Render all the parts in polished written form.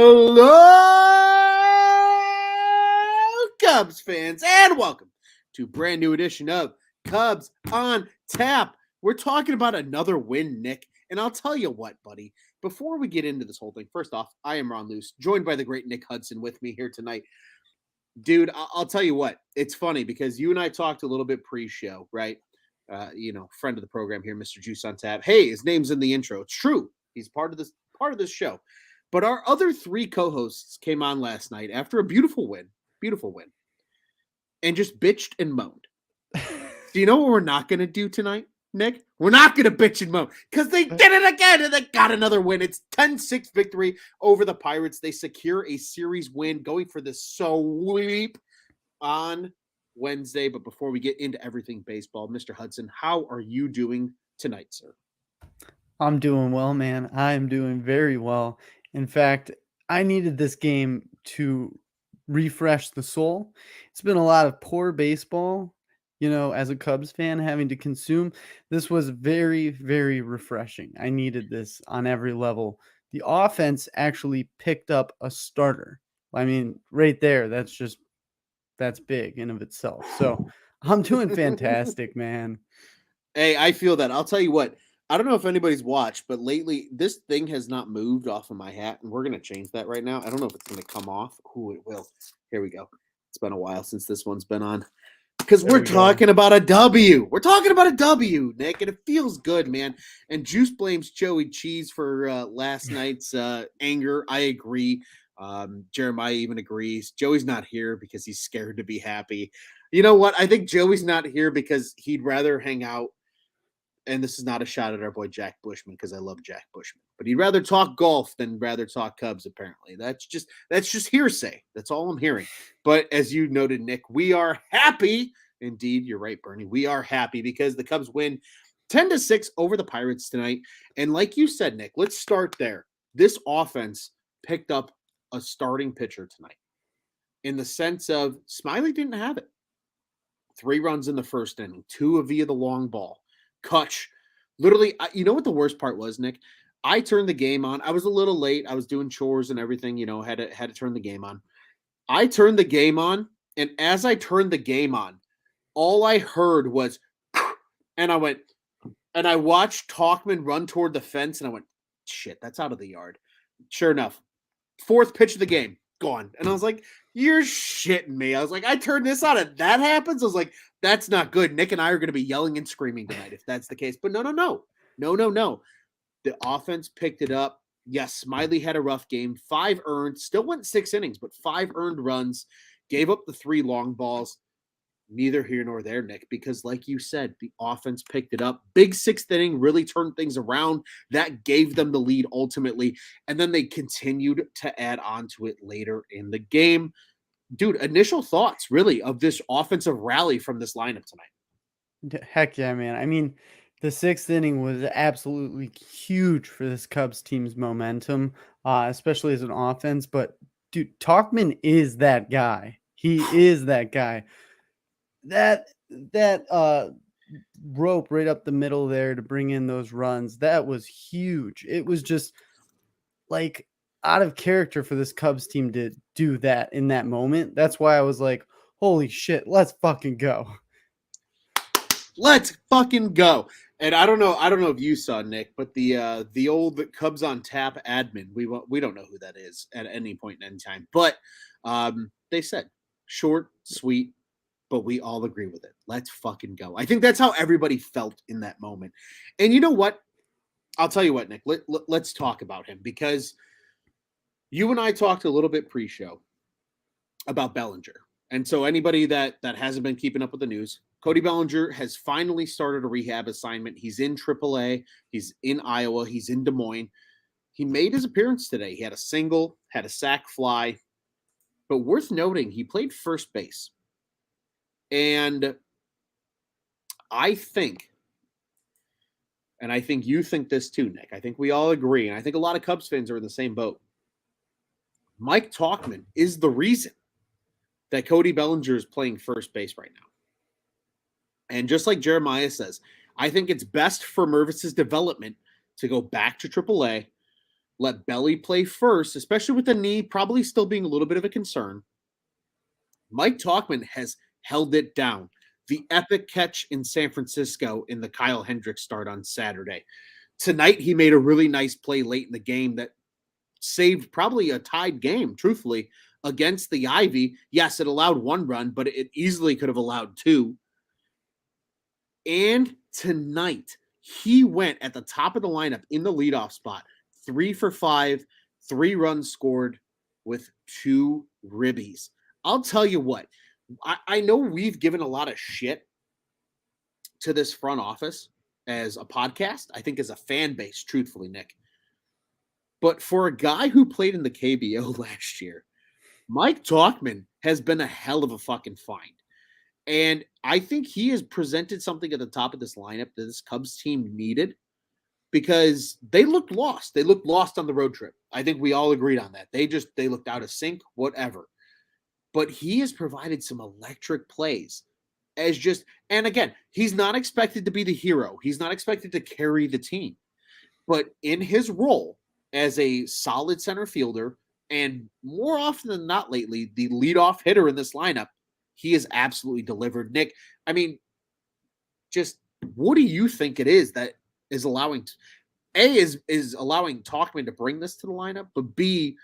Hello, Cubs fans, and welcome to a brand new edition of Cubs on Tap. We're talking about another win, Nick. And I'll tell you what, buddy, before we get into this whole thing, first off, I am Ron Luce, joined by the great Nick Hudson with me here tonight. Dude, I'll tell you what, it's funny because you and I talked a little bit pre-show, right? Friend of the program here, Mr. Juice on Tap. Hey, his name's in the intro. It's true. He's part of this show. But our other three co-hosts came on last night after a beautiful win, and just bitched and moaned. Do you know what we're not going to do tonight, Nick? We're not going to bitch and moan because they did it again and they got another win. It's 10-6 victory over the Pirates. They secure a series win going for the sweep on Wednesday. But before we get into everything baseball, Mr. Hudson, how are you doing tonight, sir? I'm doing well, man. I'm doing very well. In fact, I needed this game to refresh the soul. It's been a lot of poor baseball, as a Cubs fan having to consume. This was very, very refreshing. I needed this on every level. The offense actually picked up a starter. I mean, right there, that's big in of itself. So I'm doing fantastic, man. Hey, I feel that. I'll tell you what. I don't know if anybody's watched, but lately this thing has not moved off of my hat, and we're going to change that right now. I don't know if it's going to come off. Ooh, it will. Here we go. It's been a while since this one's been on. Because we're talking about a W. We're talking about a W, Nick, and it feels good, man. And Juice blames Joey Cheese for last night's anger. I agree. Jeremiah even agrees. Joey's not here because he's scared to be happy. You know what? I think Joey's not here because he'd rather hang out. And this is not a shot at our boy Jack Bushman because I love Jack Bushman, but he'd rather talk golf than rather talk Cubs. Apparently, that's just hearsay. That's all I'm hearing. But as you noted, Nick, we are happy. Indeed, you're right, Bernie. We are happy because the Cubs win 10-6 over the Pirates tonight. And like you said, Nick, let's start there. This offense picked up a starting pitcher tonight in the sense of Smiley didn't have it. 3 runs in the first inning, 2 via the long ball. Kutch, literally, you know what the worst part was, Nick? I turned the game on. I was a little late. I was doing chores and everything, had to turn the game on. I turned the game on, and as I turned the game on, all I heard was, and I went, and I watched Tauchman run toward the fence, and I went, shit, that's out of the yard. Sure enough, 4th pitch of the game, gone. And I was like, you're shitting me. I was like, I turned this on and that happens. I was like, that's not good. Nick and I are going to be yelling and screaming tonight if that's the case. But no. The offense picked it up. Yes, Smiley had a rough game. 5 earned, still went 6 innings, but 5 earned runs. Gave up the 3 long balls. Neither here nor there, Nick, because like you said, the offense picked it up. Big 6th inning really turned things around. That gave them the lead ultimately. And then they continued to add on to it later in the game. Dude, initial thoughts really of this offensive rally from this lineup tonight. Heck yeah, man. I mean, the 6th inning was absolutely huge for this Cubs team's momentum, especially as an offense. But dude, Tauchman is that guy. He is that guy. That rope right up the middle there to bring in those runs, that was huge. It was just like out of character for this Cubs team to do that in that moment. That's why I was like, holy shit, let's fucking go. Let's fucking go. And I don't know if you saw, Nick, but the old Cubs on Tap admin, we don't know who that is at any point in time. But they said short, sweet, but we all agree with it. Let's fucking go. I think that's how everybody felt in that moment. And you know what? I'll tell you what, Nick, let's talk about him because you and I talked a little bit pre-show about Bellinger. And so anybody that hasn't been keeping up with the news, Cody Bellinger has finally started a rehab assignment. He's in AAA. He's in Iowa. He's in Des Moines. He made his appearance today. He had a single, had a sac fly. But worth noting, he played first base. And I think you think this too, Nick. I think we all agree, and I think a lot of Cubs fans are in the same boat. Mike Tauchman is the reason that Cody Bellinger is playing first base right now. And just like Jeremiah says, I think it's best for Mervis's development to go back to AAA, let Belly play first, especially with the knee probably still being a little bit of a concern. Mike Talkman has held it down. The epic catch in San Francisco in the Kyle Hendricks start on Saturday. Tonight, he made a really nice play late in the game that saved probably a tied game, truthfully, against the Ivy. Yes, it allowed one run, but it easily could have allowed two. And tonight, he went at the top of the lineup in the leadoff spot, 3 for 5, 3 runs scored with 2 ribbies. I'll tell you what, I know we've given a lot of shit to this front office as a podcast, I think as a fan base, truthfully, Nick. But for a guy who played in the KBO last year, Mike Talkman has been a hell of a fucking find. And I think he has presented something at the top of this lineup that this Cubs team needed because they looked lost. They looked lost on the road trip. I think we all agreed on that. They looked out of sync, whatever. But he has provided some electric plays and again, he's not expected to be the hero. He's not expected to carry the team. But in his role as a solid center fielder, and more often than not lately, the leadoff hitter in this lineup, he has absolutely delivered. Nick, I mean, just what do you think it is that is allowing is allowing Talkman to bring this to the lineup, but B,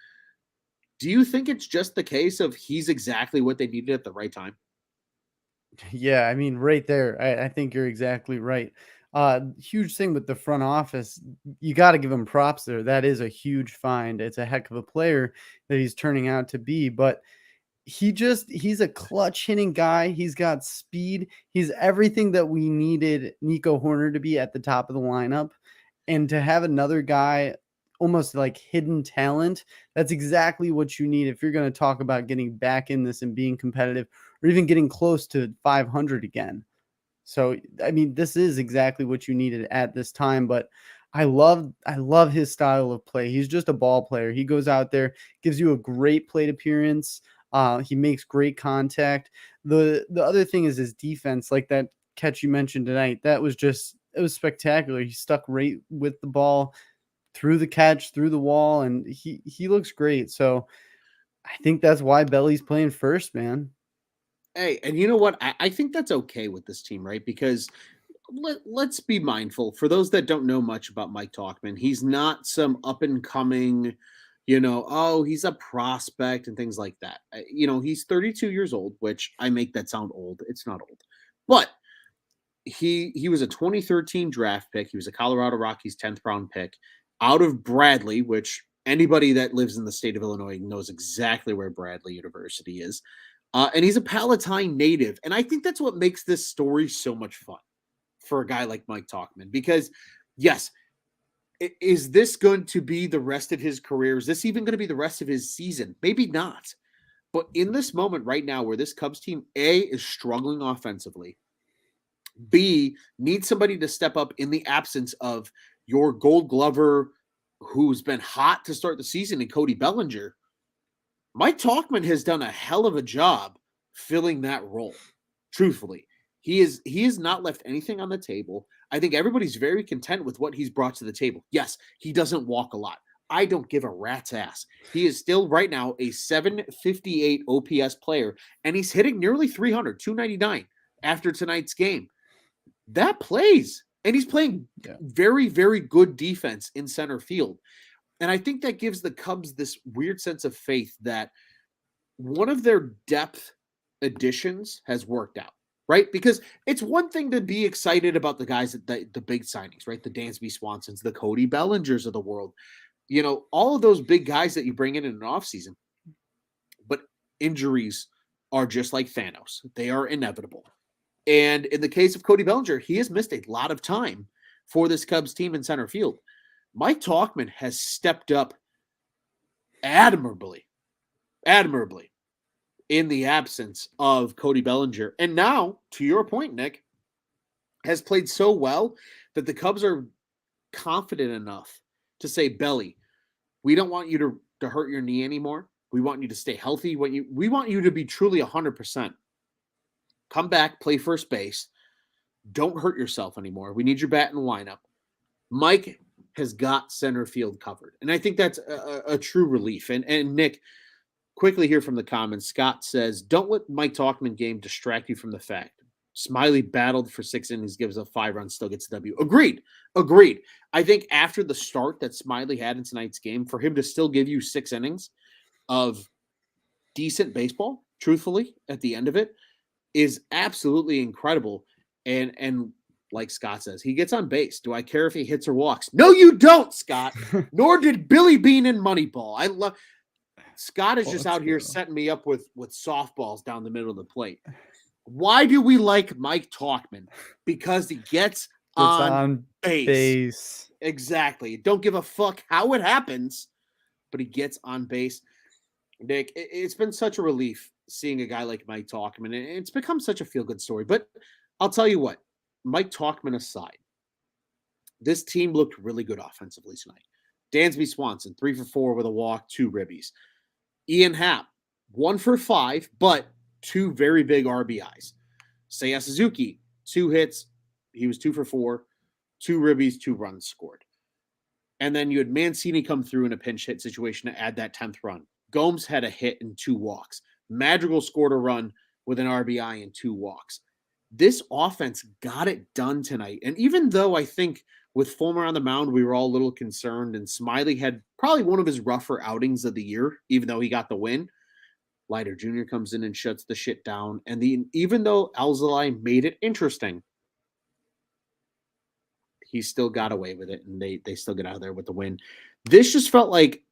do you think it's just the case of he's exactly what they needed at the right time? Yeah, I mean, right there, I think you're exactly right. Huge thing with the front office, you got to give him props there. That is a huge find. It's a heck of a player that he's turning out to be, but he's a clutch hitting guy. He's got speed. He's everything that we needed Nico Horner to be at the top of the lineup. And to have another guy almost like hidden talent, that's exactly what you need if you're going to talk about getting back in this and being competitive or even getting close to 500 again. So, I mean, this is exactly what you needed at this time, but I love his style of play. He's just a ball player. He goes out there, gives you a great plate appearance. He makes great contact. The other thing is his defense, like that catch you mentioned tonight. That was it was spectacular. He stuck right with the ball through the catch, through the wall, and he looks great. So I think that's why Belly's playing first, man. Hey, and you know what? I think that's okay with this team, right? Because let's be mindful. For those that don't know much about Mike Talkman, he's not some up and coming, oh, he's a prospect and things like that. He's 32 years old, which I make that sound old. It's not old. But he was a 2013 draft pick. He was a Colorado Rockies 10th round pick out of Bradley, which anybody that lives in the state of Illinois knows exactly where Bradley University is. And he's a Palatine native. And I think that's what makes this story so much fun for a guy like Mike Talkman. Because, yes, is this going to be the rest of his career? Is this even going to be the rest of his season? Maybe not. But in this moment right now where this Cubs team, A, is struggling offensively, B, needs somebody to step up in the absence of your Gold Glover who's been hot to start the season in Cody Bellinger, Mike Talkman has done a hell of a job filling that role. Truthfully, he has not left anything on the table. I think everybody's very content with what he's brought to the table. Yes, he doesn't walk a lot. I don't give a rat's ass. He is still right now a 758 OPS player, and he's hitting nearly 300, 299 after tonight's game. That plays, and he's playing very, very good defense in center field. And I think that gives the Cubs this weird sense of faith that one of their depth additions has worked out, right? Because it's one thing to be excited about the guys at the big signings, right? The Dansby Swansons, the Cody Bellingers of the world, all of those big guys that you bring in an offseason. But injuries are just like Thanos. They are inevitable. And in the case of Cody Bellinger, he has missed a lot of time for this Cubs team in center field. Mike Talkman has stepped up admirably in the absence of Cody Bellinger. And now, to your point, Nick, has played so well that the Cubs are confident enough to say, Belly, we don't want you to hurt your knee anymore. We want you to stay healthy. We want you to be truly 100%. Come back, play first base. Don't hurt yourself anymore. We need your bat in the lineup. Mike has got center field covered. And I think that's a true relief. And Nick, quickly here from the comments, Scott says, don't let Mike Talkman game distract you from the fact Smiley battled for 6 innings, gives up 5 runs, still gets a W. Agreed. I think after the start that Smiley had in tonight's game, for him to still give you 6 innings of decent baseball, truthfully, at the end of it, is absolutely incredible. And like Scott says, he gets on base. Do I care if he hits or walks? No, you don't, Scott. Nor did Billy Bean in Moneyball. I love Scott is just out here setting me up with softballs down the middle of the plate. Why do we like Mike Talkman? Because he gets on base. Exactly. Don't give a fuck how it happens, but he gets on base. Nick, it's been such a relief seeing a guy like Mike Talkman, and it's become such a feel-good story. But I'll tell you what, Mike Talkman aside, this team looked really good offensively tonight. Dansby Swanson, 3 for 4 with a walk, 2 ribbies. Ian Happ, 1 for 5, but 2 very big RBIs. Seiya Suzuki, 2 hits. He was 2 for 4, 2 ribbies, 2 runs scored. And then you had Mancini come through in a pinch hit situation to add that 10th run. Gomes had a hit and 2 walks. Madrigal scored a run with an RBI and 2 walks. This offense got it done tonight. And even though I think with Fulmer on the mound, we were all a little concerned, and Smiley had probably one of his rougher outings of the year, even though he got the win. Leiter Jr. comes in and shuts the shit down. And even though Alzolay made it interesting, he still got away with it, and they still get out of there with the win. This just felt like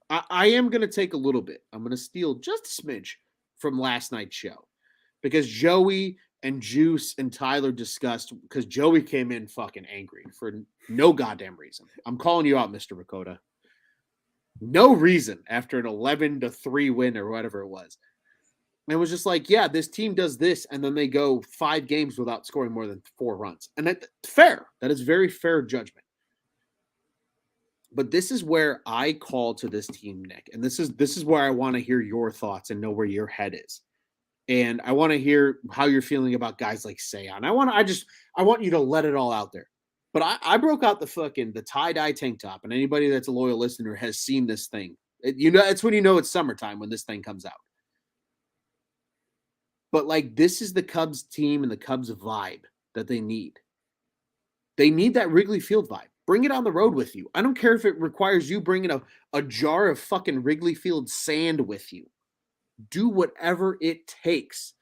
I am going to take a little bit. I'm going to steal just a smidge from last night's show because Joey and Juice and Tyler discussed, because Joey came in fucking angry for no goddamn reason. I'm calling you out, Mr. Rakota. No reason after an 11-3 win or whatever it was. And it was just like, yeah, this team does this, and then they go 5 games without scoring more than 4 runs. And that's fair. That is very fair judgment. But this is where I call to this team, Nick. And this is where I want to hear your thoughts and know where your head is. And I want to hear how you're feeling about guys like Seiya. I want you to let it all out there. But I broke out the tie-dye tank top, and anybody that's a loyal listener has seen this thing. It's when you know it's summertime when this thing comes out. But like, this is the Cubs team and the Cubs vibe that they need. They need that Wrigley Field vibe. Bring it on the road with you. I don't care if it requires you bringing a jar of fucking Wrigley Field sand with you. Do whatever it takes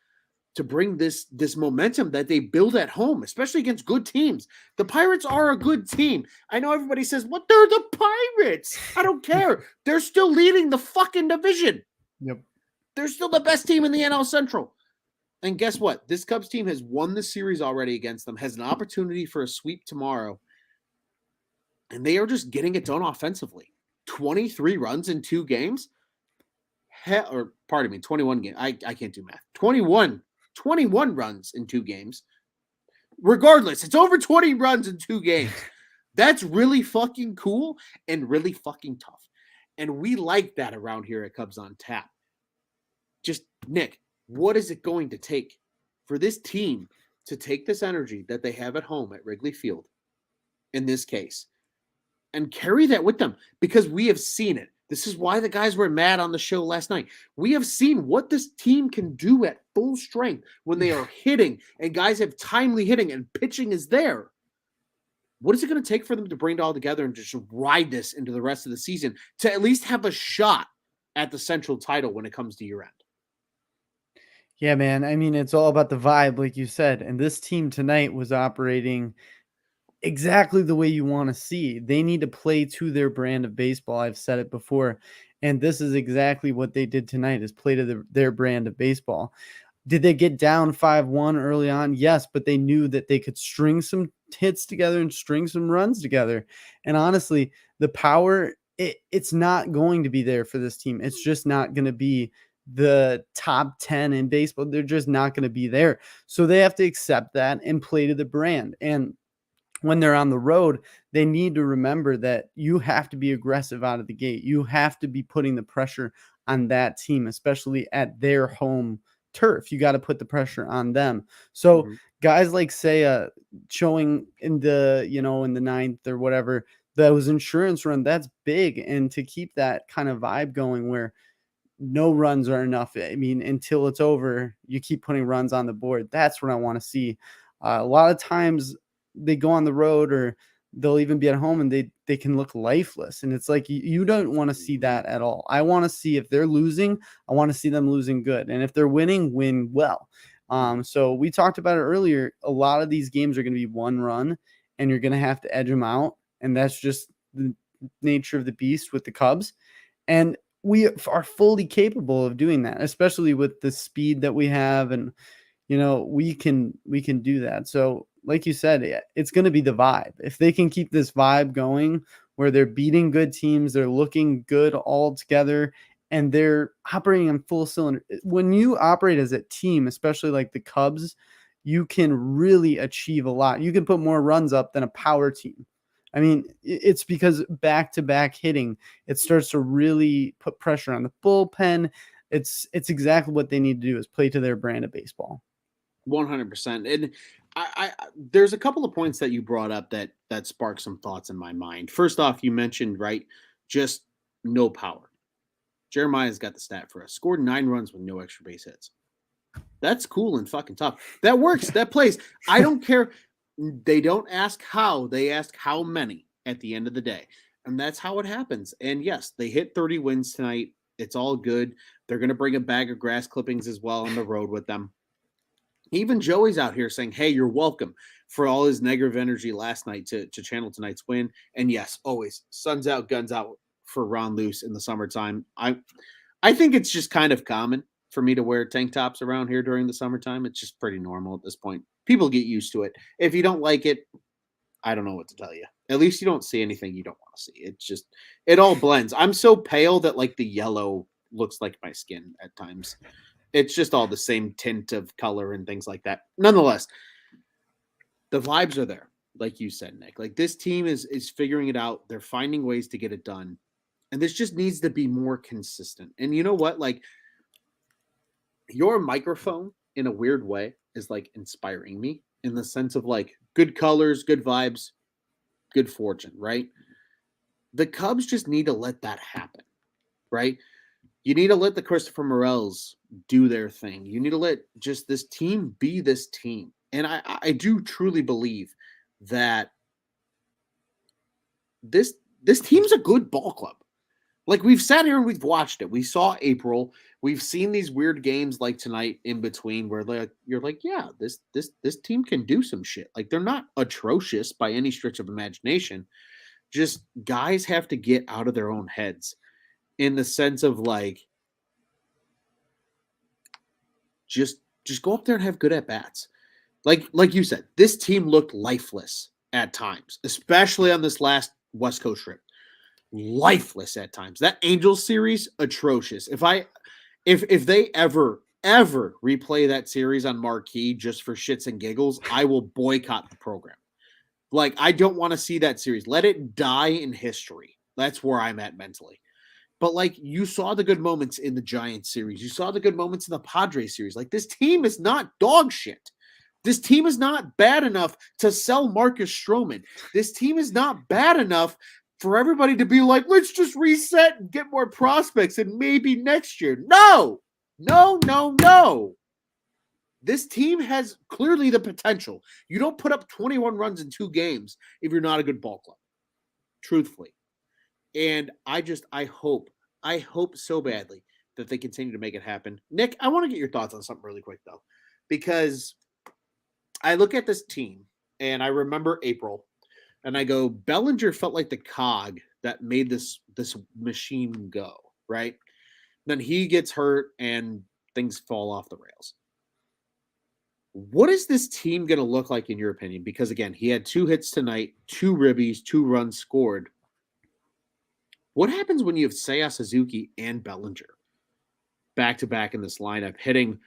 to bring this momentum that they build at home, especially against good teams. The Pirates are a good team. I know everybody says, "What? They're the Pirates." I don't care. They're still leading the fucking division. Yep. They're still the best team in the NL Central. And guess what? This Cubs team has won the series already against them, has an opportunity for a sweep tomorrow. And they are just getting it done offensively. 23 runs in 2 games. 21 games. I can't do math. 21 runs in 2 games. Regardless, it's over 20 runs in 2 games. That's really fucking cool and really fucking tough. And we like that around here at Cubs on Tap. Just, Nick, what is it going to take for this team to take this energy that they have at home at Wrigley Field, in this case, and carry that with them? Because we have seen it. This is why the guys were mad on the show last night. We have seen what this team can do at full strength when they are hitting and guys have timely hitting and pitching is there. What is it going to take for them to bring it all together and just ride this into the rest of the season to at least have a shot at the Central title when it comes to year end? Yeah, man. I mean, it's all about the vibe, like you said. And this team tonight was operating exactly the way you want to see. They need to play to their brand of baseball. I've said it before. And this is exactly what they did tonight, is play to their brand of baseball. Did they get down 5-1 early on? Yes, but they knew that they could string some hits together and string some runs together. And honestly, the power, it's not going to be there for this team. It's just not going to be the top 10 in baseball. They're just not going to be there. So they have to accept that and play to the brand. And when they're on the road, they need to remember that you have to be aggressive out of the gate. You have to be putting the pressure on that team, especially at their home turf. You got to put the pressure on them. So Mhm. guys like Saya showing in the, in the ninth or whatever, that was insurance run, that's big. And to keep that kind of vibe going where no runs are enough. I mean, until it's over, you keep putting runs on the board. That's what I want to see. A lot of times they go on the road or they'll even be at home and they can look lifeless. And it's like you don't want to see Mhm. that at all. I want to see if they're losing, I want to see them losing good. And if they're winning, win well. Mhm. So we talked about it earlier. A lot of these games are going to be one run and you're going to have to edge them out. And that's just the nature of the beast with the Cubs. And we are fully capable of doing that, especially with the speed that we have. And, we can do that. So like you said, it's going to be the vibe. If they can keep this vibe going where they're beating good teams, they're looking good all together, and they're operating on full cylinder. When you operate as a team, especially like the Cubs, you can really achieve a lot. You can put more runs up than a power team. I mean, it's because back-to-back hitting, it starts to really put pressure on the bullpen. It's exactly what they need to do is play to their brand of baseball. 100%. And there's a couple of points that you brought up that sparked some thoughts in my mind. First off, you mentioned, right, just no power. Jeremiah's got the stat for us. Scored 9 runs with no extra base hits. That's cool and fucking tough. That works. That plays. I don't care. They don't ask how, they ask how many at the end of the day. And that's how it happens. And yes, they hit 30 wins tonight. It's all good. They're going to bring a bag of grass clippings as well on the road with them. Even Joey's out here saying, hey, you're welcome for all his negative energy last night to channel tonight's win. And yes, always sun's out, guns out for Ron Luce in the summertime. I think it's just kind of common for me to wear tank tops around here during the summertime. It's just pretty normal at this point. People get used to it. If you don't like it, I don't know what to tell you. At least you don't see anything you don't want to see. It's just it all blends. I'm so pale that like the yellow looks like my skin at times. It's just all the same tint of color and things like that. Nonetheless, the vibes are there, like you said, Nick. Like this team is figuring it out. They're finding ways to get it done. And this just needs to be more consistent. And you know what? Like your microphone in a weird way is like inspiring me in the sense of like good colors, good vibes, good fortune, right? The Cubs just need to let that happen, right? You need to let the Christopher Morels do their thing. You need to let just this team be this team. And I do truly believe that this team's a good ball club. Like we've sat here and we've watched it. We saw April. We've seen these weird games like tonight in between where like you're like, yeah, this team can do some shit. Like they're not atrocious by any stretch of imagination. Just guys have to get out of their own heads in the sense of like just go up there and have good at bats. Like you said, this team looked lifeless at times, especially on this last West Coast trip. Lifeless at times. That Angels series, atrocious. If they ever replay that series on Marquee just for shits and giggles, I will boycott the program. Like I don't want to see that series. Let it die in history. That's where I'm at mentally. But like you saw the good moments in the Giants series. You saw the good moments in the Padres series. Like this team is not dog shit. This team is not bad enough to sell Marcus Stroman. This team is not bad enough for everybody to be like, let's just reset and get more prospects and maybe next year. No, no, no, no. This team has clearly the potential. You don't put up 21 runs in 2 games if you're not a good ball club, truthfully. And I hope so badly that they continue to make it happen. Nick, I want to get your thoughts on something really quick though, because I look at this team and I remember April and I go, Bellinger felt like the cog that made this machine go, right? Then he gets hurt and things fall off the rails. What is this team going to look like in your opinion? Because again, he had 2 hits tonight, 2 ribbies, 2 runs scored. What happens when you have Seiya Suzuki and Bellinger back to back in this lineup, hitting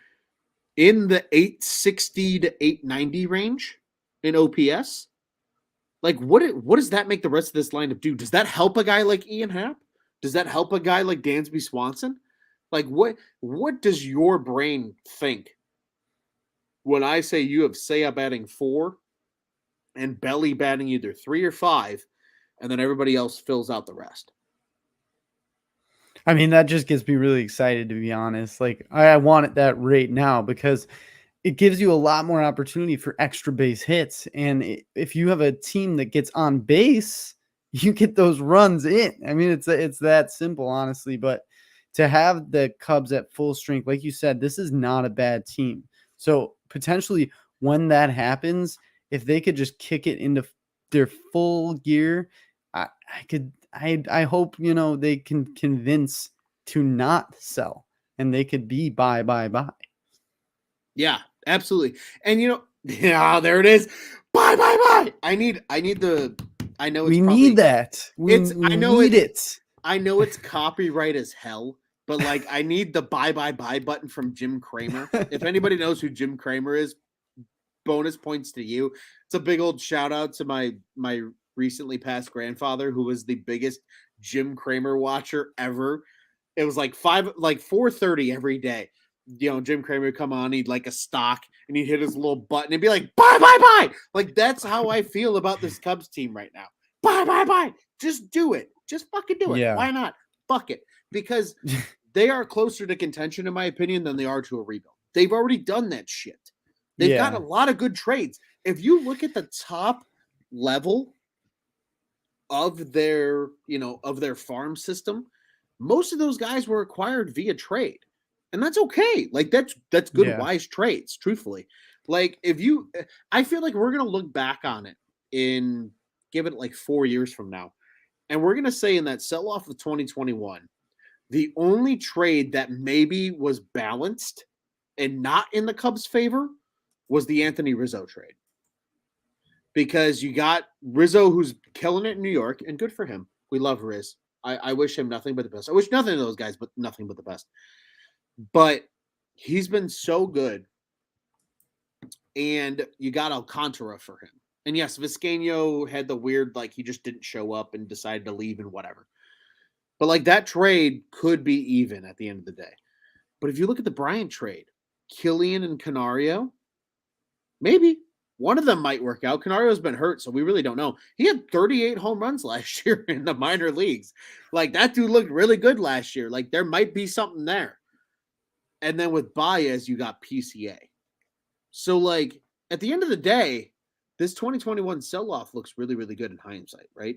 in the 860 to 890 range in OPS? Like, what does that make the rest of this lineup do? Does that help a guy like Ian Happ? Does that help a guy like Dansby Swanson? Like what does your brain think when I say you have Seiya batting 4 and Belly batting either 3 or 5, and then everybody else fills out the rest? I mean, that just gets me really excited, to be honest. Like, I want it that rate now because it gives you a lot more opportunity for extra base hits. And if you have a team that gets on base, you get those runs in. I mean, it's that simple, honestly. But to have the Cubs at full strength, like you said, this is not a bad team. So potentially, when that happens, if they could just kick it into their full gear, I hope they can convince to not sell, and they could be buy. Yeah, absolutely. And yeah, there it is. Bye. I need the I know it's We probably need that. We it's we I know need it it. I know it's copyright as hell, but like I need the bye button from Jim Cramer. If anybody knows who Jim Cramer is, bonus points to you. It's a big old shout out to my recently passed grandfather who was the biggest Jim Cramer watcher ever. It was like 4:30 every day. Jim Cramer would come on, he'd like a stock and he'd hit his little button and be like, bye. Like that's how I feel about this Cubs team right now. Bye. Just do it. Just fucking do it. Yeah. Why not? Fuck it. Because they are closer to contention, in my opinion, than they are to a rebuild. They've already done that shit. They've got a lot of good trades. If you look at the top level of their farm system, most of those guys were acquired via trade. And that's okay. Like that's good, wise trades, truthfully. Like I feel like we're going to look back on it give it like 4 years from now. And we're going to say in that sell-off of 2021, the only trade that maybe was balanced and not in the Cubs' favor was the Anthony Rizzo trade. Because you got Rizzo, who's killing it in New York, and good for him. We love Riz. I wish him nothing but the best. I wish nothing of those guys, but nothing but the best. But he's been so good. And you got Alcantara for him. And yes, Vizcaino had the weird, like, he just didn't show up and decided to leave and whatever. But, like, that trade could be even at the end of the day. But if you look at the Bryant trade, Killian and Canario, maybe one of them might work out. Canario's been hurt, so we really don't know. He had 38 home runs last year in the minor leagues. Like, that dude looked really good last year. Like, there might be something there. And then with Baez, you got PCA. So, like, at the end of the day, this 2021 sell-off looks really, really good in hindsight, right?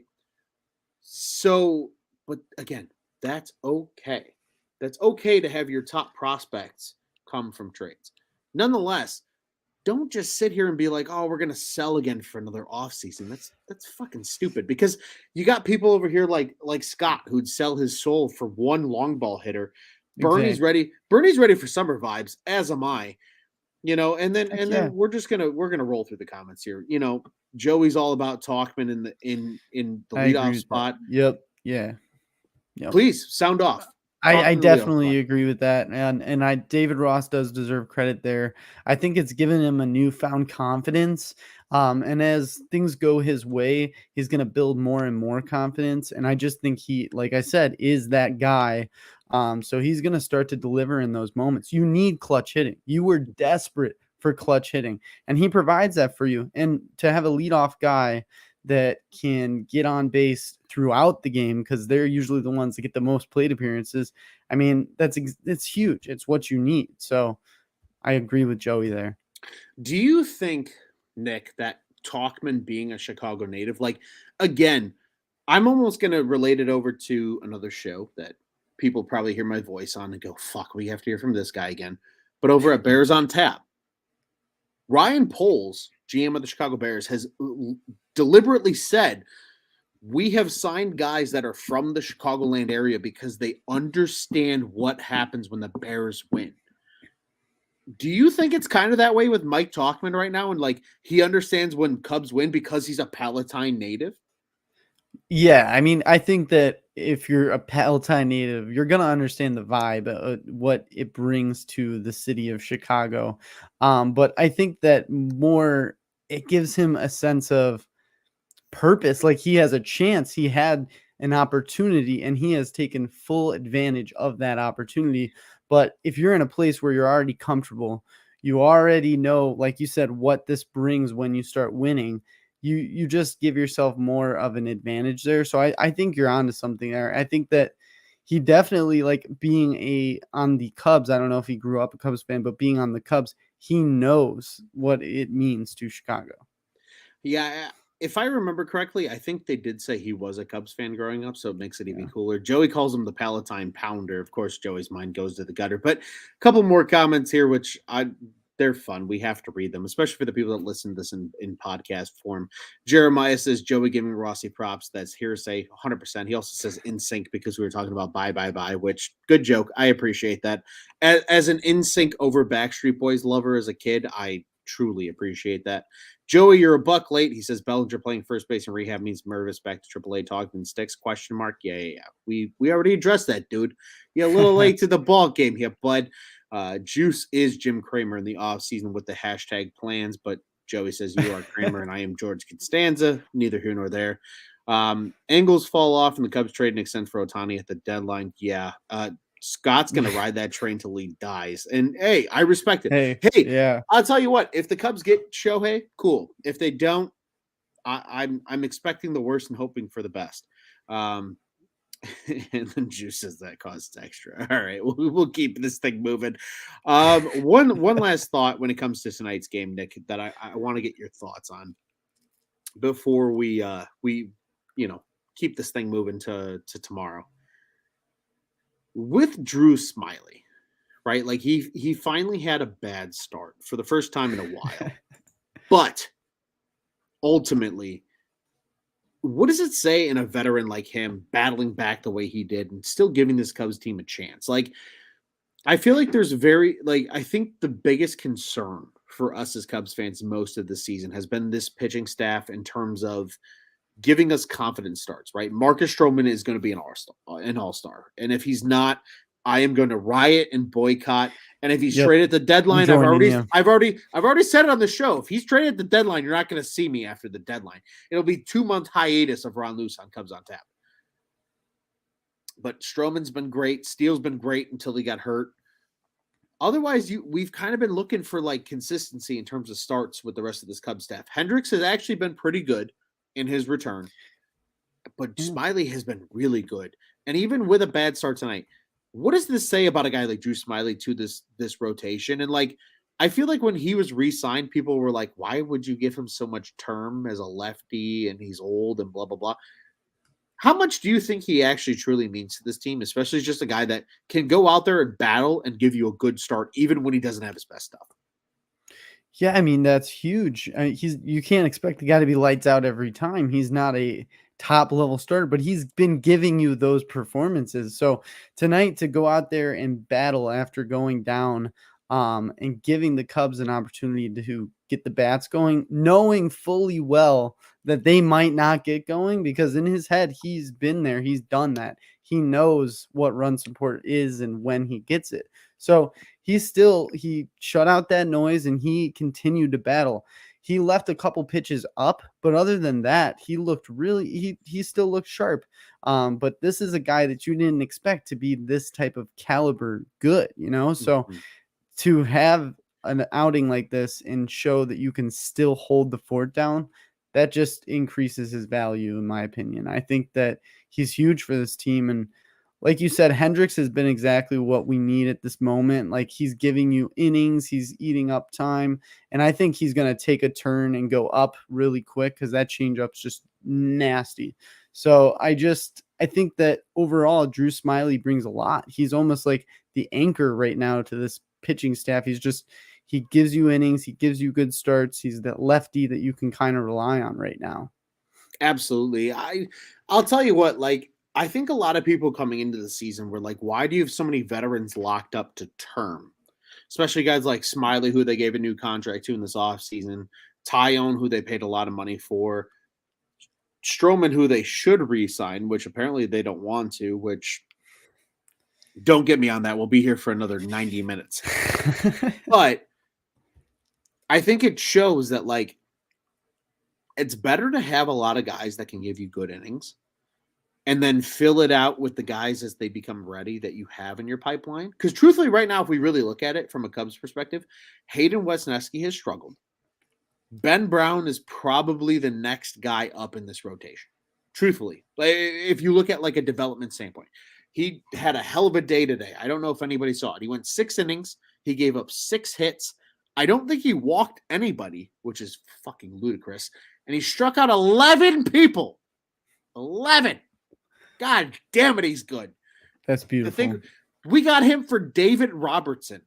So, but again, that's okay. That's okay to have your top prospects come from trades. Nonetheless, don't just sit here and be like, oh, we're going to sell again for another offseason. That's fucking stupid, because you got people over here like Scott who'd sell his soul for one long ball hitter. Bernie's ready. Bernie's ready for summer vibes, as am I. And then we're gonna roll through the comments here. Joey's all about Tauchman in the leadoff spot. Yep. Yeah. Yep. Please sound off. I definitely agree with that. And David Ross does deserve credit there. I think it's given him a newfound confidence. And as things go his way, he's going to build more and more confidence. And I just think he, like I said, is that guy. So he's going to start to deliver in those moments. You need clutch hitting. You were desperate for clutch hitting, and he provides that for you. And to have a leadoff guy that can get on base throughout the game, because they're usually the ones that get the most plate appearances. I mean, it's huge. It's what you need. So I agree with Joey there. Do you think, Nick, that Tauchman being a Chicago native, like, again, I'm almost going to relate it over to another show that people probably hear my voice on and go, fuck, we have to hear from this guy again. But over at Bears on Tap, Ryan Poles, GM of the Chicago Bears, has deliberately said, we have signed guys that are from the Chicagoland area because they understand what happens when the Bears win. Do you think it's kind of that way with Mike Tauchman right now? And like, he understands when Cubs win because he's a Palatine native? Yeah. I mean, I think that if you're a Palatine native, you're going to understand the vibe, what it brings to the city of Chicago. But I think that it gives him a sense of purpose. Like, he has a chance. He had an opportunity, and he has taken full advantage of that opportunity. But if you're in a place where you're already comfortable, you already know, like you said, what this brings when you start winning. You just give yourself more of an advantage there. So I think you're onto something there. I think that he definitely, like, being a on the Cubs. I don't know if he grew up a Cubs fan, but being on the Cubs, he knows what it means to Chicago. Yeah, if I remember correctly, I think they did say he was a Cubs fan growing up, so it makes it even Yeah. cooler. Joey calls him the Palatine Pounder. Of course, Joey's mind goes to the gutter. But a couple more comments here, which they're fun. We have to read them, especially for the people that listen to this in podcast form. Jeremiah says Joey giving Rossi props. That's hearsay, 100%. He also says in sync because we were talking about bye bye bye, which good joke. I appreciate that. As an in sync over Backstreet Boys lover as a kid, I truly appreciate that. Joey, you're a buck late. He says Bellinger playing first base in rehab means Mervis back to AAA. Talking sticks? Question mark. Yeah. We already addressed that, dude. You're a little late to the ball game here, bud. Juice is Jim Kramer in the offseason with the hashtag plans, but Joey says you are Kramer and I am George Costanza. Neither here nor there. Angles fall off and the Cubs trade and extend for Otani at the deadline. Yeah. Scott's gonna ride that train till he dies. And hey, I respect it. Hey, Hey, yeah. I'll tell you what, if the Cubs get Shohei, cool. If they don't, I'm expecting the worst and hoping for the best. And then Juice says that costs extra. All right, we'll keep this thing moving. One last thought when it comes to tonight's game, Nick, that I want to get your thoughts on before we keep this thing moving to tomorrow. With Drew Smiley, right? Like he finally had a bad start for the first time in a while. But ultimately, what does it say in a veteran like him battling back the way he did and still giving this Cubs team a chance? Like, I feel like I think the biggest concern for us as Cubs fans most of the season has been this pitching staff in terms of giving us confident starts, right? Marcus Stroman is going to be an all-star. And if he's not, I am going to riot and boycott. And if he's traded at the deadline, I've already said it on the show. If he's traded at the deadline, you're not going to see me after the deadline. It'll be 2-month hiatus of Ron Loose on Cubs on Tap. But Stroman's been great. Steele's been great until he got hurt. Otherwise, we've kind of been looking for like consistency in terms of starts with the rest of this Cubs staff. Hendricks has actually been pretty good in his return, but Smiley has been really good. And even with a bad start tonight, what does this say about a guy like Drew Smiley to this rotation? And like, I feel like when he was re-signed, people were like, why would you give him so much term as a lefty and he's old and blah, blah, blah. How much do you think he actually truly means to this team, especially just a guy that can go out there and battle and give you a good start, even when he doesn't have his best stuff? Yeah, I mean, that's huge. You can't expect the guy to be lights out every time. He's not a top level starter, but he's been giving you those performances. So tonight, to go out there and battle after going down, and giving the Cubs an opportunity to get the bats going, knowing fully well that they might not get going, because in his head, he's been there, he's done that. He knows what run support is and when he gets it. So he shut out that noise and he continued to battle. He left a couple pitches up, but other than that, he looked he still looked sharp. But this is a guy that you didn't expect to be this type of caliber good, So to have an outing like this and show that you can still hold the fort down, that just increases his value, in my opinion. I think that he's huge for this team. And like you said, Hendricks has been exactly what we need at this moment. Like, he's giving you innings, he's eating up time, and I think he's going to take a turn and go up really quick because that changeup's just nasty. So I think that overall, Drew Smiley brings a lot. He's almost like the anchor right now to this pitching staff. He gives you innings, he gives you good starts. He's that lefty that you can kind of rely on right now. Absolutely. I'll tell you what, like, I think a lot of people coming into the season were like, why do you have so many veterans locked up to term? Especially guys like Smiley, who they gave a new contract to in this offseason, Tyone, who they paid a lot of money for, Stroman, who they should re-sign, which apparently they don't want to, which don't get me on that. We'll be here for another 90 minutes. But I think it shows that, like, it's better to have a lot of guys that can give you good innings and then fill it out with the guys as they become ready that you have in your pipeline. Because truthfully, right now, if we really look at it from a Cubs perspective, Hayden Wesneski has struggled. Ben Brown is probably the next guy up in this rotation. Truthfully, if you look at like a development standpoint, he had a hell of a day today. I don't know if anybody saw it. He went 6 innings. He gave up 6 hits. I don't think he walked anybody, which is fucking ludicrous. And he struck out 11 people. 11. God damn it, he's good. That's beautiful. We got him for David Robertson,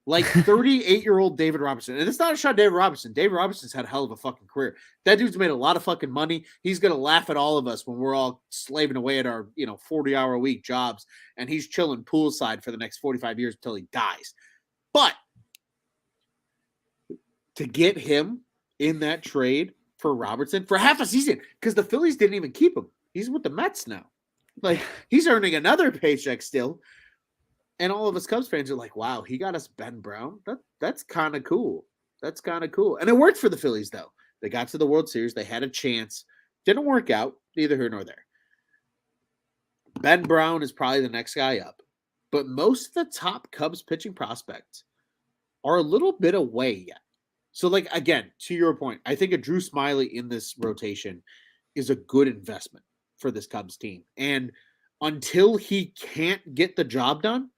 like 38-year-old David Robertson. And it's not a shot at David Robertson. David Robertson's had a hell of a fucking career. That dude's made a lot of fucking money. He's going to laugh at all of us when we're all slaving away at our 40-hour-a-week jobs, and he's chilling poolside for the next 45 years until he dies. But to get him in that trade for Robertson for half a season, because the Phillies didn't even keep him. He's with the Mets now. Like, he's earning another paycheck still. And all of us Cubs fans are like, wow, he got us Ben Brown. That's kind of cool. That's kind of cool. And it worked for the Phillies, though. They got to the World Series. They had a chance. Didn't work out. Neither here nor there. Ben Brown is probably the next guy up. But most of the top Cubs pitching prospects are a little bit away yet. So, like, again, to your point, I think a Drew Smyly in this rotation is a good investment for this Cubs team. And until he can't get the job done,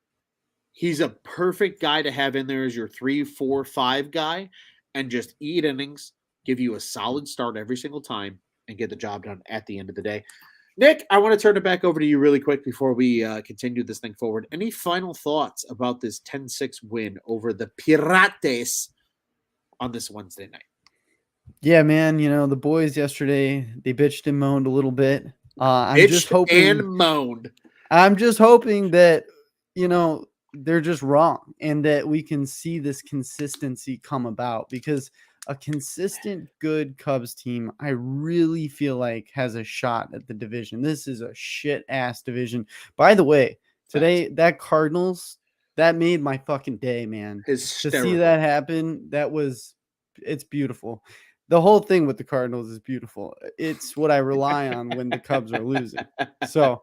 he's a perfect guy to have in there as your 3, 4, 5 guy and just eat innings, give you a solid start every single time, and get the job done at the end of the day. Nick, I want to turn it back over to you really quick before we continue this thing forward. Any final thoughts about this 10-6 win over the Pirates on this Wednesday night? Yeah, man, the boys yesterday, they bitched and moaned a little bit. I'm just hoping that, they're just wrong and that we can see this consistency come about, because a consistent, good Cubs team, I really feel like has a shot at the division. This is a shit ass division. By the way, today, that Cardinals, that made my fucking day, man. Hysterical. To see that happen, it's beautiful. The whole thing with the Cardinals is beautiful. It's what I rely on when the Cubs are losing. So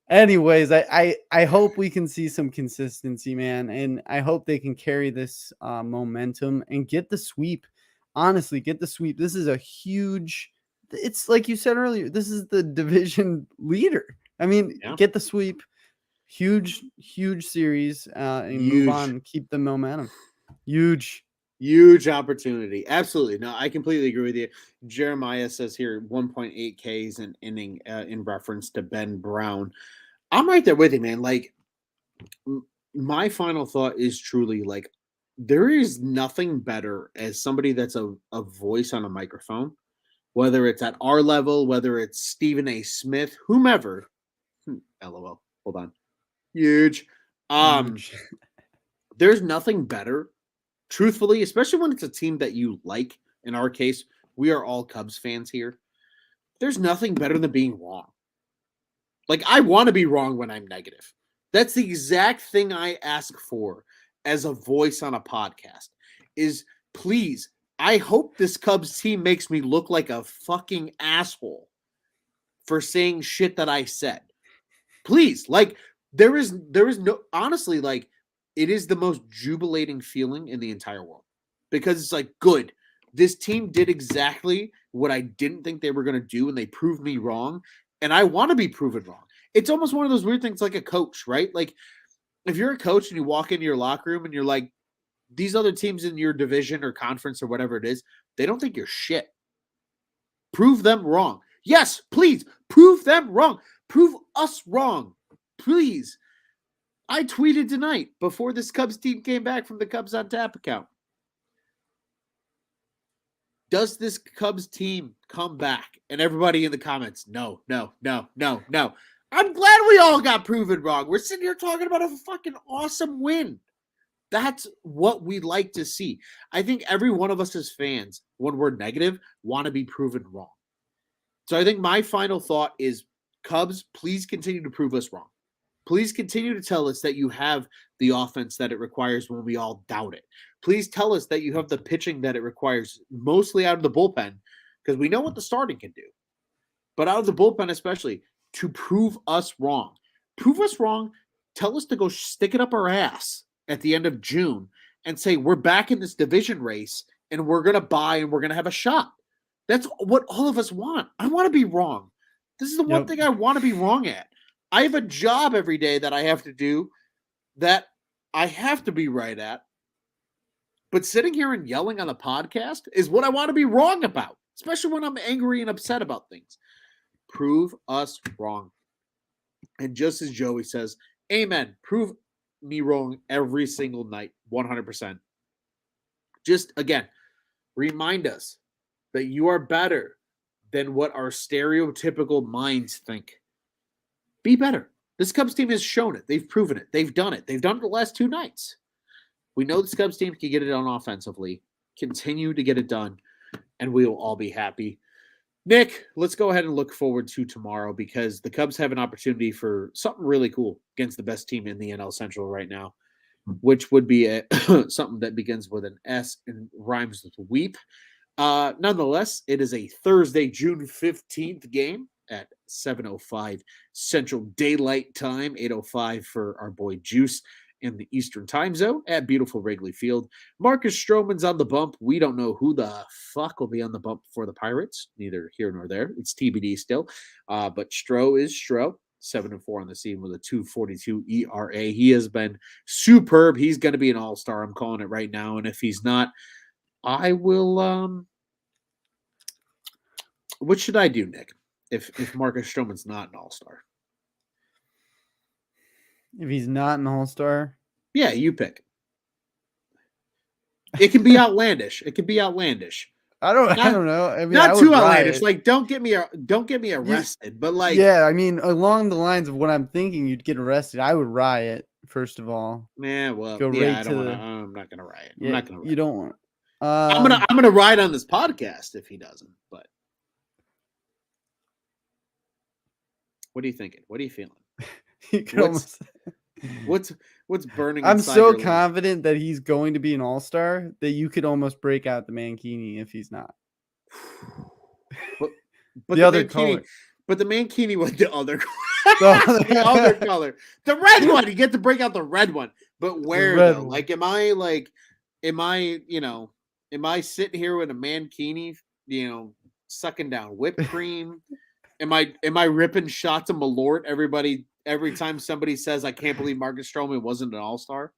anyways, I hope we can see some consistency, man. And I hope they can carry this momentum and get the sweep. Honestly, get the sweep. This is it's like you said earlier, this is the division leader. I mean, Get the sweep. Huge series and move on. Keep the momentum. Huge opportunity. Absolutely. No, I completely agree with you. Jeremiah says here 1.8 Ks an inning in reference to Ben Brown. I'm right there with you, man. Like, my final thought is truly, like, there is nothing better as somebody that's a voice on a microphone, whether it's at our level, whether it's Stephen A. Smith, whomever. LOL. Hold on. Huge. There's nothing better, truthfully, especially when it's a team that you like. In our case, we are all Cubs fans here. There's nothing better than being wrong. Like, I want to be wrong when I'm negative. That's the exact thing I ask for as a voice on a podcast is, please, I hope this Cubs team makes me look like a fucking asshole for saying shit that I said. Please, like, there is no, honestly, like, it is the most jubilating feeling in the entire world, because it's like, good, this team did exactly what I didn't think they were going to do, and they proved me wrong, and I want to be proven wrong. It's almost one of those weird things like a coach, right? Like, if you're a coach and you walk into your locker room and you're like, these other teams in your division or conference or whatever it is, they don't think you're shit. Prove them wrong. Yes, please, prove them wrong. Prove us wrong. Please. I tweeted tonight before this Cubs team came back from the Cubs on Tap account. Does this Cubs team come back? And everybody in the comments, no. I'm glad we all got proven wrong. We're sitting here talking about a fucking awesome win. That's what we like to see. I think every one of us as fans, when we're negative, want to be proven wrong. So I think my final thought is, Cubs, please continue to prove us wrong. Please continue to tell us that you have the offense that it requires when we all doubt it. Please tell us that you have the pitching that it requires, mostly out of the bullpen, because we know what the starting can do. but out of the bullpen especially, to prove us wrong. Prove us wrong. Tell us to go stick it up our ass at the end of June and say we're back in this division race and we're going to buy and we're going to have a shot. That's what all of us want. I want to be wrong. This is the one thing I want to be wrong at. I have a job every day that I have to do that I have to be right at. But sitting here and yelling on a podcast is what I want to be wrong about, especially when I'm angry and upset about things. Prove us wrong. And just as Joey says, amen. Prove me wrong every single night, 100%. Just, again, remind us that you are better than what our stereotypical minds think. Be better. This Cubs team has shown it. They've proven it. They've done it. They've done it the last 2 nights. We know this Cubs team can get it done offensively. Continue to get it done, and we will all be happy. Nick, let's go ahead and look forward to tomorrow because the Cubs have an opportunity for something really cool against the best team in the NL Central right now, which would be something that begins with an S and rhymes with weep. Nonetheless, it is a Thursday, June 15th game at 7:05 Central Daylight Time, 8:05 for our boy Juice in the Eastern Time Zone at beautiful Wrigley Field. Marcus Stroman's on the bump. We don't know who the fuck will be on the bump for the Pirates, neither here nor there. It's TBD still. But Stro is Stro, 7-4 on the season with a 2.42 ERA. He has been superb. He's going to be an all-star. I'm calling it right now. And if he's not, I will. What should I do, Nick? If Marcus Stroman's not an all-star? If he's not an all-star? Yeah, you pick. It can be outlandish. It can be outlandish. I don't know. I mean, not too outlandish. Like, don't get me arrested. But like, yeah, I mean, along the lines of what I'm thinking, you'd get arrested. I would riot first of all. Yeah, well, I'm not gonna riot. Yeah, I'm not gonna riot. You don't want. I'm gonna riot on this podcast if he doesn't. But what are you thinking? What are you feeling? What's burning? I'm so confident that he's going to be an all-star that you could almost break out the Mankini if he's not. But the other color. But the Mankini was the other the other color. The red one. You get to break out the red one. But where though? Like, am I sitting here with a Mankini, sucking down whipped cream? Am I ripping shots of Malort every time somebody says I can't believe Marcus Stroman wasn't an all-star?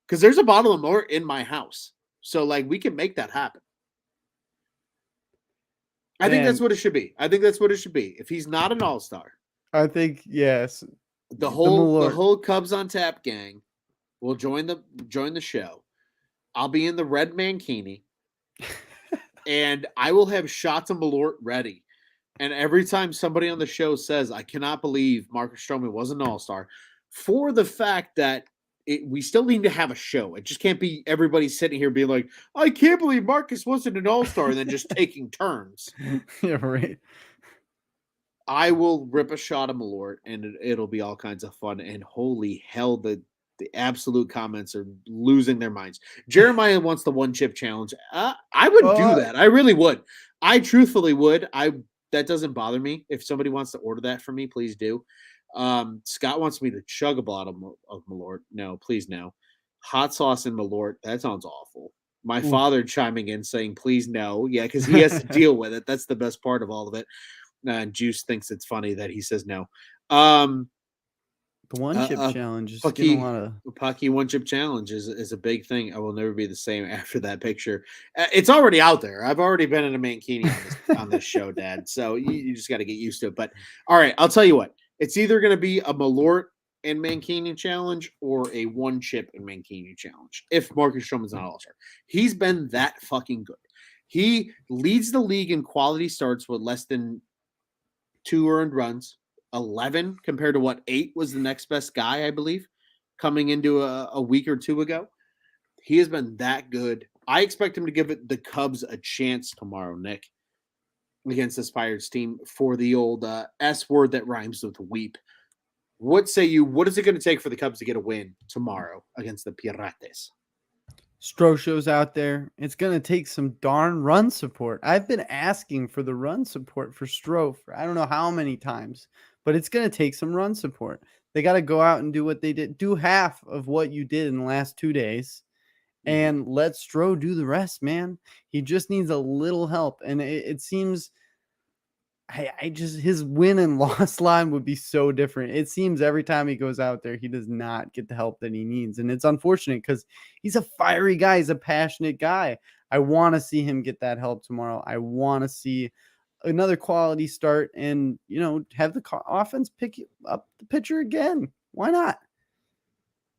Because there's a bottle of Malort in my house. So like we can make that happen. I think that's what it should be. If he's not an all-star, I think yes. The whole Cubs on Tap gang will join the show. I'll be in the red Mankini, and I will have shots of Malort ready. And every time somebody on the show says, I cannot believe Marcus Stroman was an all-star, for the fact that we still need to have a show. It just can't be everybody sitting here being like, I can't believe Marcus wasn't an all-star, and then just taking turns. Yeah, right. I will rip a shot of Malort, and it'll be all kinds of fun. And holy hell, the absolute comments are losing their minds. Jeremiah wants the one chip challenge. I would do that. I really would. I truthfully would. That doesn't bother me. If somebody wants to order that for me, please do. Scott wants me to chug a bottle of Malort. No, please no. Hot sauce and Malort, that sounds awful. My father chiming in saying, please no. Yeah, because he has to deal with it. That's the best part of all of it. And Juice thinks it's funny that he says no. The one chip challenge is Pucky one chip challenge is a big thing. I will never be the same after that picture. It's already out there. I've already been in a Mankini on this show, Dad. So you just got to get used to it. But all right, I'll tell you what. It's either going to be a Malort and Mankini challenge or a one chip and Mankini challenge. If Marcus Stroman's not all-star, he's been that fucking good. He leads the league in quality starts with less than 2 earned runs. 11 compared to 8 was the next best guy, I believe, coming into a week or two ago. He has been that good. I expect him to give the Cubs a chance tomorrow, Nick, against this Pirates team for the old S word that rhymes with weep. What say you? What is it going to take for the Cubs to get a win tomorrow against the Pirates? Stroshow's out there. It's going to take some darn run support. I've been asking for the run support for Stroh for I don't know how many times, but it's going to take some run support. They got to go out and do what they did. Do half of what you did in the last 2 days and let Stroh do the rest, man. He just needs a little help. And it seems I just his win and loss line would be so different. It seems every time he goes out there, he does not get the help that he needs. And it's unfortunate because he's a fiery guy, he's a passionate guy. I want to see him get that help tomorrow. I want to see another quality start and have the offense pick up the pitcher again. Why not?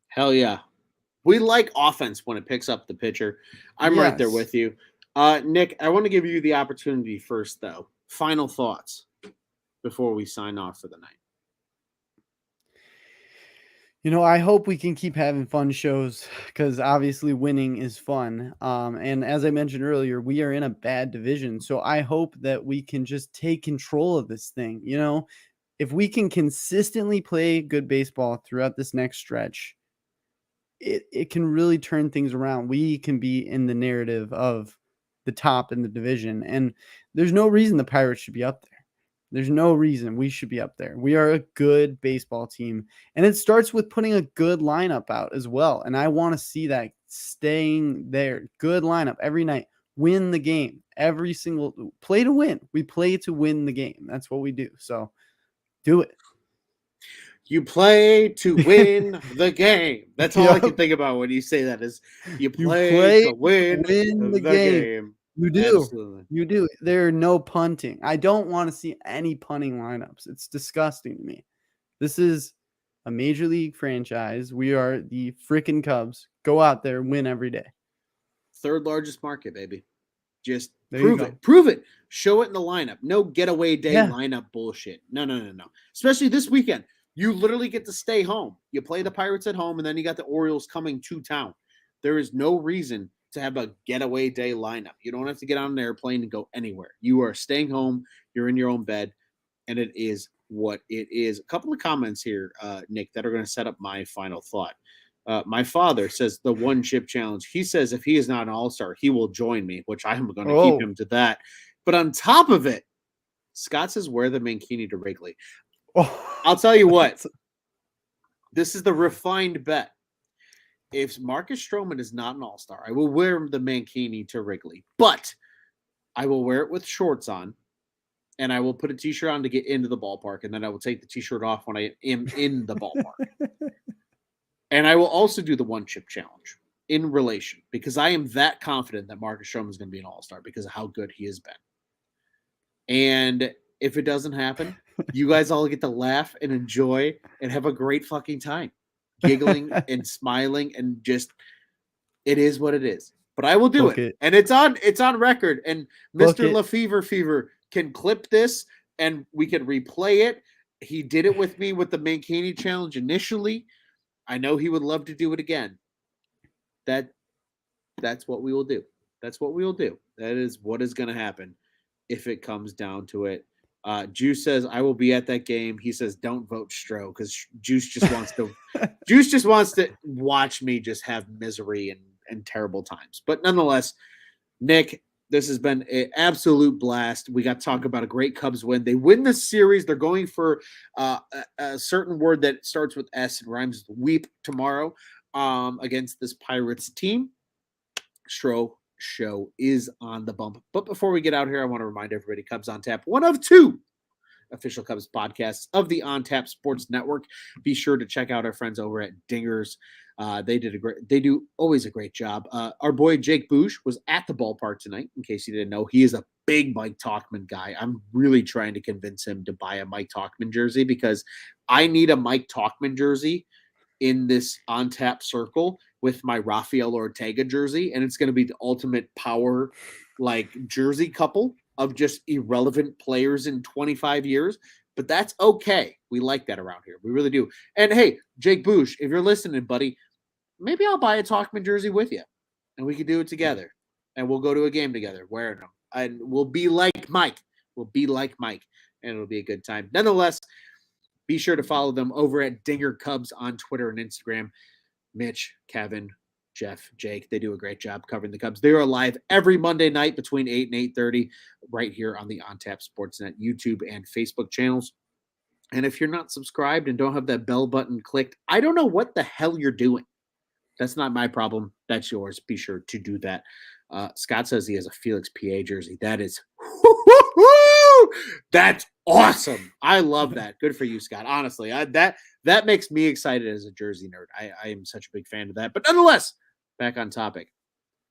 Hell yeah. We like offense when it picks up the pitcher. I'm right there Yes. with you. Nick, I want to give you the opportunity first, though. Final thoughts before we sign off for the night. I hope we can keep having fun shows because obviously winning is fun. And as I mentioned earlier, we are in a bad division. So I hope that we can just take control of this thing. If we can consistently play good baseball throughout this next stretch, it can really turn things around. We can be in the narrative of the top in the division. And there's no reason the Pirates should be up there. There's no reason we should be up there. We are a good baseball team. And it starts with putting a good lineup out as well. And I want to see that staying there. Good lineup every night. Win the game. Every single play to win. We play to win the game. That's what we do. So do it. You play to win the game. That's all I can think about when you say that is you play to win the game. You do. Absolutely. You do. There are no punting. I don't want to see any punting lineups. It's disgusting to me. This is a major league franchise. We are the freaking Cubs. Go out there, win every day. Third largest market, baby. Just There prove you it. go. Prove it. Show it in the lineup. No getaway day Yeah. lineup bullshit. No. Especially this weekend. You literally get to stay home. You play the Pirates at home, and then you got the Orioles coming to town. There is no reason to have a getaway day lineup. You don't have to get on an airplane and go anywhere. You are staying home. You're in your own bed, and it is what it is. A couple of comments here, Nick, that are going to set up my final thought. My father says the one chip challenge. He says if he is not an all-star, he will join me, which I am going to keep him to that. But on top of it, Scott says wear the mankini to Wrigley. I'll tell you what. This is the refined bet. If Marcus Stroman is not an all-star, I will wear the mankini to Wrigley. But I will wear it with shorts on, and I will put a t-shirt on to get into the ballpark, and then I will take the t-shirt off when I am in the ballpark. And I will also do the one chip challenge in relation because I am that confident that Marcus Stroman is going to be an all-star because of how good he has been. And if it doesn't happen, you guys all get to laugh and enjoy and have a great fucking time, giggling and smiling and just it is what it is. But I will do it. And it's on record. And Mr. Lefevre can clip this and we can replay it. He did it with me with the Mankini challenge initially. I know he would love to do it again. That's what we will do. That's what we will do. That is what is going to happen if it comes down to it. Juice says I will be at that game. He says don't vote Stroh because Juice just wants to watch me just have misery and terrible times. But nonetheless, Nick, this has been an absolute blast. We got to talk about a great Cubs win. They win this series. They're going for a certain word that starts with S and rhymes with weep tomorrow against this Pirates team. Stroh show is on the bump. But before we get out here, I want to remind everybody Cubs on Tap, one of two official Cubs podcasts of the On Tap Sports Network. Be sure to check out our friends over at Dingers. They do always a great job. Our boy Jake Bush was at the ballpark tonight, in case you didn't know. He is a big Mike Tauchman guy. I'm really trying to convince him to buy a Mike Tauchman jersey because I need a Mike Tauchman jersey in this On Tap circle with my Rafael Ortega jersey, and it's going to be the ultimate power jersey couple of just irrelevant players in 25 years. But that's okay. We like that around here. We really do. And hey, Jake Bush, if you're listening, buddy, maybe I'll buy a Tauchman jersey with you, and we can do it together, and we'll go to a game together wearing them, and we'll be like Mike. And it'll be a good time. Nonetheless, be sure to follow them over at Dinger Cubs on Twitter and Instagram. Mitch, Kevin, Jeff, Jake, they do a great job covering the Cubs. They're live every Monday night between 8 and 8:30 right here on the On Tap Sportsnet YouTube and Facebook channels. And if you're not subscribed and don't have that bell button clicked, I don't know what the hell you're doing. That's not my problem. That's yours. Be sure to do that. Scott says he has a Felix PA jersey. That is, that's awesome. I love that. Good for you, Scott. Honestly, that makes me excited as a jersey nerd. I am such a big fan of that. But nonetheless, back on topic.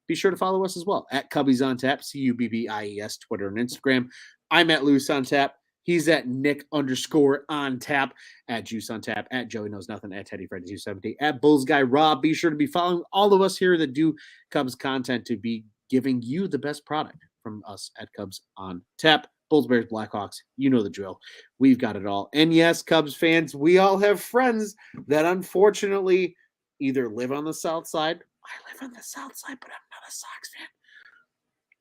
Be sure to follow us as well at Cubbies on Tap, CUBBIES, Twitter and Instagram. I'm at Loose on Tap. He's at Nick_on Tap, at Juice on Tap, at Joey Knows Nothing, at Teddy Freddy 270, at Bulls Guy Rob. Be sure to be following all of us here that do Cubs content to be giving you the best product from us at Cubs on Tap. Bulls, Bears, Blackhawks, you know the drill. We've got it all. And yes, Cubs fans, we all have friends that unfortunately either live on the South Side. I live on the South Side, but I'm not a Sox fan.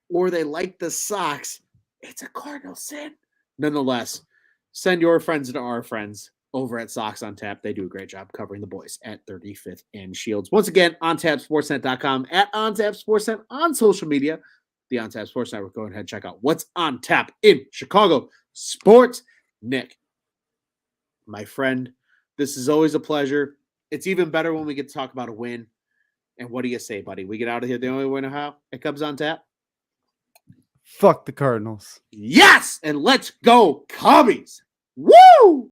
Or they like the Sox. It's a cardinal sin. Nonetheless, send your friends to our friends over at Sox on Tap. They do a great job covering the boys at 35th and Shields. Once again, OnTapSportsNet.com, at OnTapSportsNet on social media. The OnTap Sports Network. Go ahead and check out what's on tap in Chicago sports. Nick, my friend, this is always a pleasure. It's even better when we get to talk about a win. And what do you say, buddy? We get out of here the only way to how it comes on tap. Fuck the Cardinals. Yes, and let's go Cubbies. Woo!